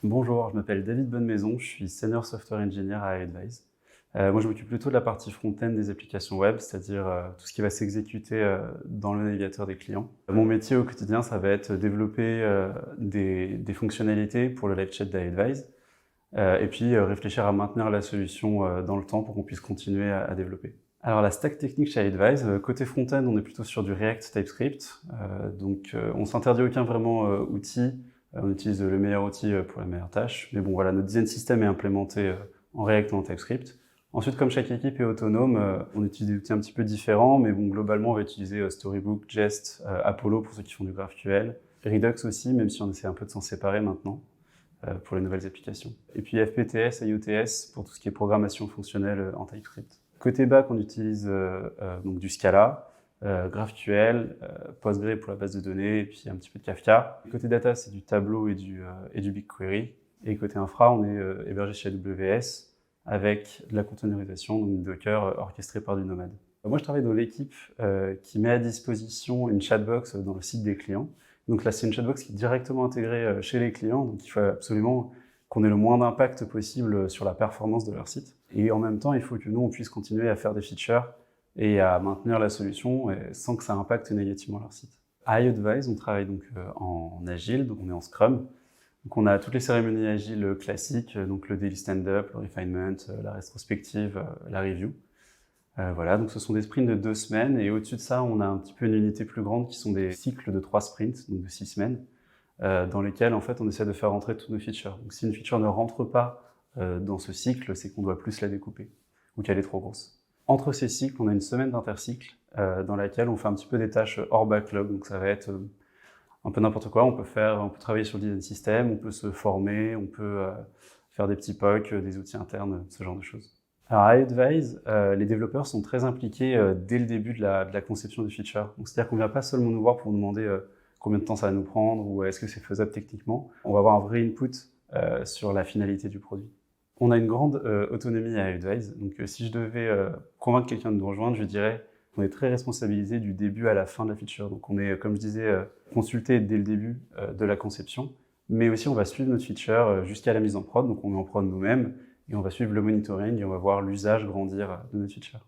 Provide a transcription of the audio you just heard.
Bonjour, je m'appelle David Bonnemaison, je suis Senior Software Engineer à iAdvise. Moi, je m'occupe plutôt de la partie front-end des applications web, c'est-à-dire tout ce qui va s'exécuter dans le navigateur des clients. Mon métier au quotidien, ça va être développer des fonctionnalités pour le live chat d'iAdvise et puis réfléchir à maintenir la solution dans le temps pour qu'on puisse continuer à développer. Alors la stack technique chez iAdvise, côté front-end, on est plutôt sur du React TypeScript, donc on s'interdit aucun vraiment outil. On utilise le meilleur outil pour la meilleure tâche. Mais bon, voilà, notre design system est implémenté en React ou en TypeScript. Ensuite, comme chaque équipe est autonome, on utilise des outils un petit peu différents, mais bon, globalement, on va utiliser Storybook, Jest, Apollo pour ceux qui font du GraphQL, Redux aussi, même si on essaie un peu de s'en séparer maintenant pour les nouvelles applications. Et puis FPTS, IOTS pour tout ce qui est programmation fonctionnelle en TypeScript. Côté back, on utilise donc du Scala, GraphQL, Postgre pour la base de données, et puis un petit peu de Kafka. Côté data, c'est du Tableau et du BigQuery. Et côté infra, on est hébergé chez AWS avec de la containerisation, donc du Docker orchestré par du Nomad. Moi, je travaille dans l'équipe qui met à disposition une chatbox dans le site des clients. Donc là, c'est une chatbox qui est directement intégrée chez les clients, donc il faut absolument qu'on ait le moins d'impact possible sur la performance de leur site. Et en même temps, il faut que nous, on puisse continuer à faire des features et à maintenir la solution sans que ça impacte négativement leur site. À iAdvise, on travaille donc en agile, donc on est en Scrum. Donc on a toutes les cérémonies agiles classiques, donc le daily stand-up, le refinement, la rétrospective, la review. Voilà, donc ce sont des sprints de 2 semaines et au-dessus de ça, on a un petit peu une unité plus grande qui sont des cycles de 3 sprints, donc de 6 semaines, dans lesquels en fait on essaie de faire rentrer toutes nos features. Donc si une feature ne rentre pas dans ce cycle, c'est qu'on doit plus la découper ou qu'elle est trop grosse. Entre ces cycles, on a une semaine d'intercycle dans laquelle on fait un petit peu des tâches hors backlog. Donc ça va être un peu n'importe quoi. On peut travailler sur le design system, on peut se former, on peut faire des petits POC, des outils internes, ce genre de choses. Alors à iAdvise, les développeurs sont très impliqués dès le début de la conception du feature. Donc c'est-à-dire qu'on ne vient pas seulement nous voir pour nous demander combien de temps ça va nous prendre ou est-ce que c'est faisable techniquement. On va avoir un vrai input sur la finalité du produit. On a une grande autonomie à iAdvise, donc si je devais convaincre quelqu'un de nous rejoindre, je dirais qu'on est très responsabilisé du début à la fin de la feature. Donc on est, comme je disais, consulté dès le début de la conception, mais aussi on va suivre notre feature jusqu'à la mise en prod, donc on met en prod nous-mêmes, et on va suivre le monitoring et on va voir l'usage grandir de notre feature.